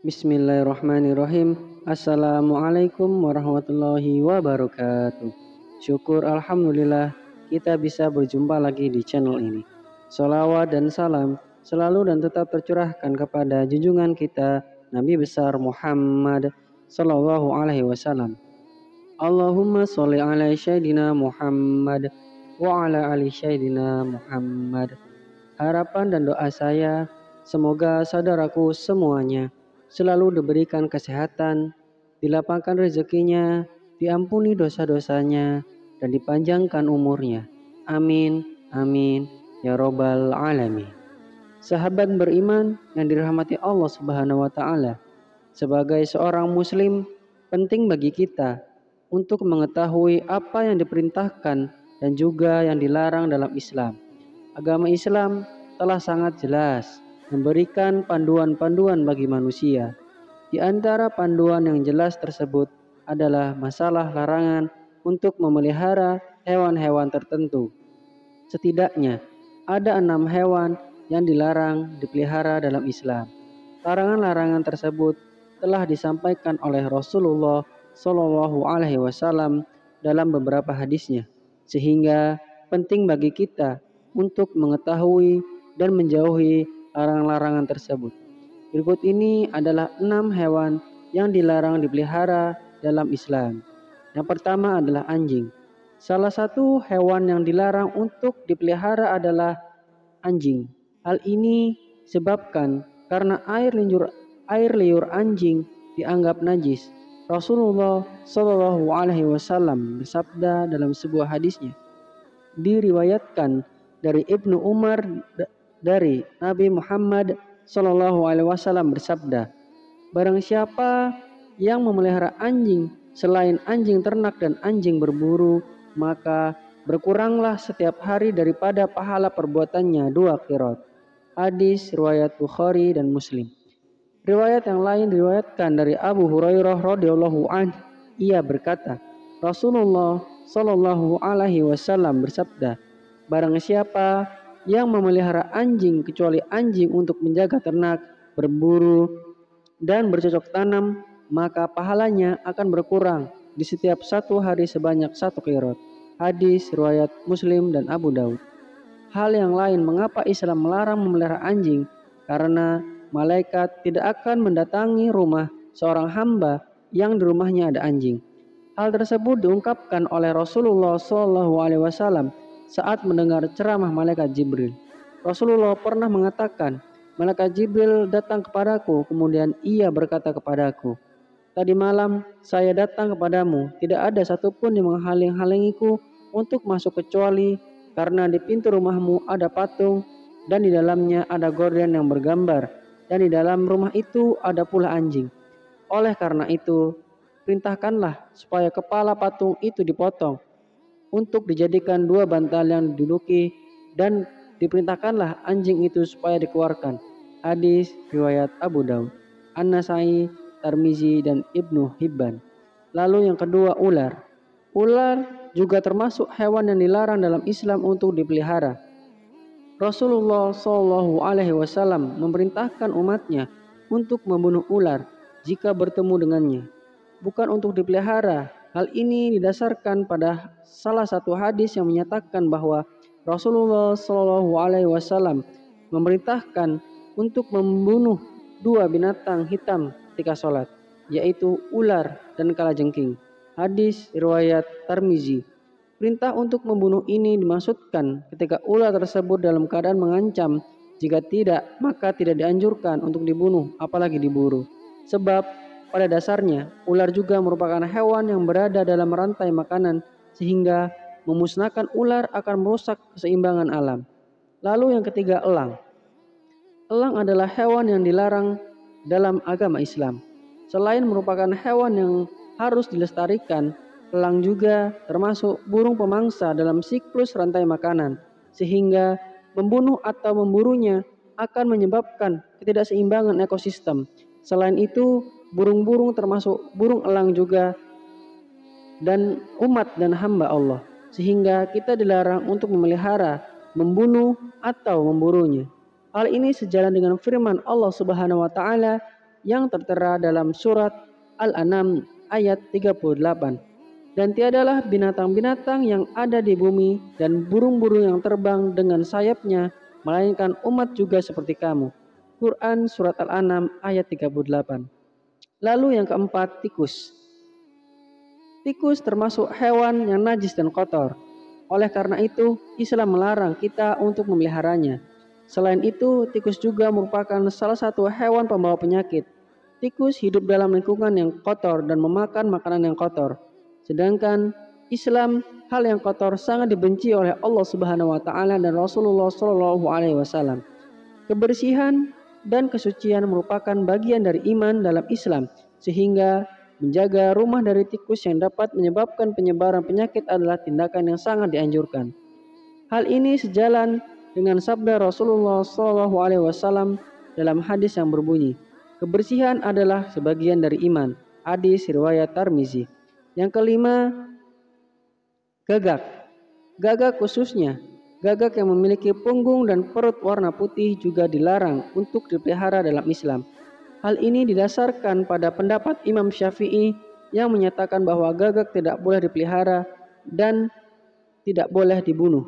Bismillahirrahmanirrahim. Assalamualaikum warahmatullahi wabarakatuh. Syukur Alhamdulillah kita bisa berjumpa lagi di channel ini. Salawat dan salam selalu dan tetap tercurahkan kepada junjungan kita Nabi besar Muhammad Sallallahu Alaihi Wasallam. Allahumma sholli ala Sayyidina Muhammad wa ala ali Sayyidina Muhammad. Harapan dan doa saya, semoga saudaraku semuanya selalu diberikan kesehatan, dilapangkan rezekinya, diampuni dosa-dosanya, dan dipanjangkan umurnya. Amin, amin, ya robbal alamin. Sahabat beriman yang dirahmati Allah Subhanahu wa Ta'ala, sebagai seorang Muslim, penting bagi kita untuk mengetahui apa yang diperintahkan dan juga yang dilarang dalam Islam. Agama Islam telah sangat jelas memberikan panduan-panduan bagi manusia. Di antara panduan yang jelas tersebut adalah masalah larangan untuk memelihara hewan-hewan tertentu. Setidaknya ada 6 hewan yang dilarang dipelihara dalam Islam. Larangan-larangan tersebut telah disampaikan oleh Rasulullah Shallallahu Alaihi Wasallam dalam beberapa hadisnya, sehingga penting bagi kita untuk mengetahui dan menjauhi larangan-larangan tersebut. Berikut ini adalah 6 hewan yang dilarang dipelihara dalam Islam. Yang pertama adalah anjing. Salah satu hewan yang dilarang untuk dipelihara adalah anjing. Hal ini disebabkan karena air liur anjing dianggap najis. Rasulullah Shallallahu Alaihi Wasallam bersabda dalam sebuah hadisnya, diriwayatkan dari Ibnu Umar dari Nabi Muhammad Sallallahu Alaihi Wasallam bersabda, barang siapa yang memelihara anjing selain anjing ternak dan anjing berburu, maka berkuranglah setiap hari daripada pahala perbuatannya 2 qirot. Hadis riwayat Bukhari dan Muslim. Riwayat yang lain diriwayatkan dari Abu Hurairah radhiyallahu anhu, ia berkata, Rasulullah Sallallahu Alaihi Wasallam bersabda, barang siapa yang memelihara anjing kecuali anjing untuk menjaga ternak, berburu, dan bercocok tanam, maka pahalanya akan berkurang di setiap 1 hari sebanyak 1 qirot. Hadis riwayat Muslim dan Abu Daud. Hal yang lain mengapa Islam melarang memelihara anjing? Karena malaikat tidak akan mendatangi rumah seorang hamba yang di rumahnya ada anjing. Hal tersebut diungkapkan oleh Rasulullah SAW saat mendengar ceramah malaikat Jibril. Rasulullah pernah mengatakan, malaikat Jibril datang kepadaku, kemudian ia berkata kepadaku, tadi malam saya datang kepadamu, tidak ada satupun yang menghalang-halangiku untuk masuk kecuali karena di pintu rumahmu ada patung dan di dalamnya ada gorden yang bergambar dan di dalam rumah itu ada pula anjing. Oleh karena itu, perintahkanlah supaya kepala patung itu dipotong untuk dijadikan 2 bantal yang diduduki dan diperintahkanlah anjing itu supaya dikeluarkan. Hadis riwayat Abu Daud, An-Nasai, Tirmizi dan Ibnu Hibban. Lalu yang kedua, ular. Ular juga termasuk hewan yang dilarang dalam Islam untuk dipelihara. Rasulullah Shallallahu Alaihi Wasallam memerintahkan umatnya untuk membunuh ular jika bertemu dengannya, bukan untuk dipelihara. Hal ini didasarkan pada salah satu hadis yang menyatakan bahwa Rasulullah Shallallahu Alaihi Wasallam memerintahkan untuk membunuh 2 binatang hitam ketika sholat, yaitu ular dan kalajengking. Hadis riwayat Tirmizi. Perintah untuk membunuh ini dimaksudkan ketika ular tersebut dalam keadaan mengancam. Jika tidak, maka tidak dianjurkan untuk dibunuh, apalagi diburu. Sebab pada dasarnya, ular juga merupakan hewan yang berada dalam rantai makanan, sehingga memusnahkan ular akan merusak keseimbangan alam. Lalu yang ketiga, elang. Elang adalah hewan yang dilarang dalam agama Islam. Selain merupakan hewan yang harus dilestarikan, elang juga termasuk burung pemangsa dalam siklus rantai makanan, sehingga membunuh atau memburunya akan menyebabkan ketidakseimbangan ekosistem. Selain itu, burung-burung termasuk burung elang juga dan umat dan hamba Allah, sehingga kita dilarang untuk memelihara, membunuh atau memburunya. Hal ini sejalan dengan firman Allah Subhanahu wa taala yang tertera dalam surat Al-An'am ayat 38. Dan tiadalah binatang-binatang yang ada di bumi dan burung-burung yang terbang dengan sayapnya, melainkan umat juga seperti kamu. Quran surat Al-An'am ayat 38. Lalu yang keempat, tikus. Tikus termasuk hewan yang najis dan kotor. Oleh karena itu, Islam melarang kita untuk memeliharanya. Selain itu, tikus juga merupakan salah satu hewan pembawa penyakit. Tikus hidup dalam lingkungan yang kotor dan memakan makanan yang kotor. Sedangkan Islam, hal yang kotor sangat dibenci oleh Allah Subhanahu wa taala dan Rasulullah Shallallahu alaihi wasallam. Kebersihan dan kesucian merupakan bagian dari iman dalam Islam, sehingga menjaga rumah dari tikus yang dapat menyebabkan penyebaran penyakit adalah tindakan yang sangat dianjurkan. Hal ini sejalan dengan sabda Rasulullah Shallallahu alaihi wasallam dalam hadis yang berbunyi, kebersihan adalah sebagian dari iman. Hadis riwayat Tirmizi. Yang kelima, gagak. Gagak khususnya, gagak yang memiliki punggung dan perut warna putih juga dilarang untuk dipelihara dalam Islam. Hal ini didasarkan pada pendapat Imam Syafi'i yang menyatakan bahwa gagak tidak boleh dipelihara dan tidak boleh dibunuh.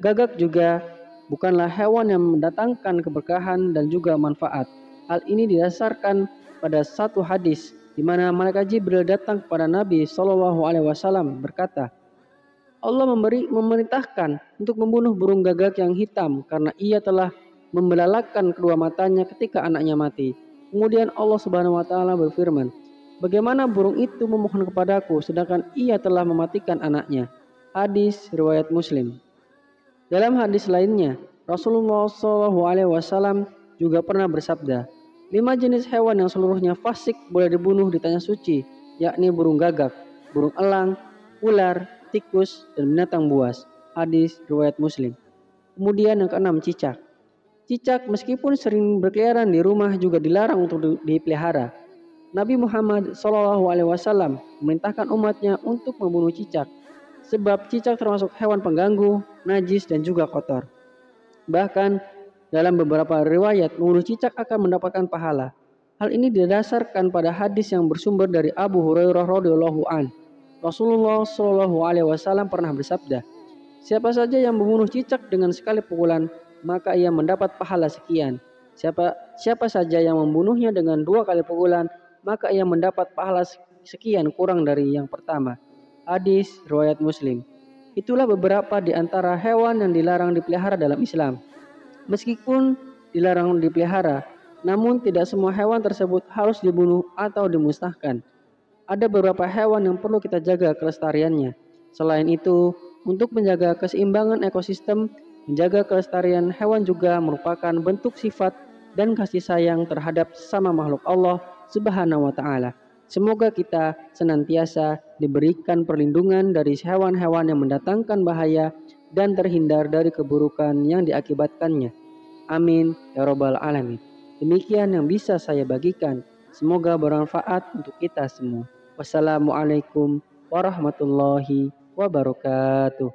Gagak juga bukanlah hewan yang mendatangkan keberkahan dan juga manfaat. Hal ini didasarkan pada satu hadis di mana malaikat Jibril datang kepada Nabi Shallallahu alaihi wasallam berkata, Allah memerintahkan untuk membunuh burung gagak yang hitam karena ia telah membelalakkan kedua matanya ketika anaknya mati. Kemudian Allah Subhanahu wa taala berfirman, bagaimana burung itu memohon kepadaku sedangkan ia telah mematikan anaknya. Hadis riwayat Muslim. Dalam hadis lainnya, Rasulullah Shallallahu alaihi wasallam juga pernah bersabda, 5 jenis hewan yang seluruhnya fasik boleh dibunuh di tanah suci, yakni burung gagak, burung elang, ular, tikus, dan binatang buas. Hadis riwayat Muslim. Kemudian yang keenam, cicak. Cicak meskipun sering berkeliaran di rumah juga dilarang untuk dipelihara. Nabi Muhammad SAW memerintahkan umatnya untuk membunuh cicak, sebab cicak termasuk hewan pengganggu, najis, dan juga kotor. Bahkan dalam beberapa riwayat, membunuh cicak akan mendapatkan pahala. Hal ini didasarkan pada hadis yang bersumber dari Abu Hurairah radhiyallahu an. Rasulullah Shallallahu alaihi wasallam pernah bersabda, siapa saja yang membunuh cicak dengan sekali pukulan, maka ia mendapat pahala sekian. Siapa saja yang membunuhnya dengan 2 kali pukulan, maka ia mendapat pahala sekian kurang dari yang pertama. Hadis riwayat Muslim. Itulah beberapa di antara hewan yang dilarang dipelihara dalam Islam. Meskipun dilarang dipelihara, namun tidak semua hewan tersebut harus dibunuh atau dimusnahkan. Ada beberapa hewan yang perlu kita jaga kelestariannya. Selain itu, untuk menjaga keseimbangan ekosistem, menjaga kelestarian hewan juga merupakan bentuk sifat dan kasih sayang terhadap sesama makhluk Allah Subhanahu wa taala. Semoga kita senantiasa diberikan perlindungan dari hewan-hewan yang mendatangkan bahaya dan terhindar dari keburukan yang diakibatkannya. Amin ya rabbal alamin. Demikian yang bisa saya bagikan. Semoga bermanfaat untuk kita semua. Wassalamualaikum warahmatullahi wabarakatuh.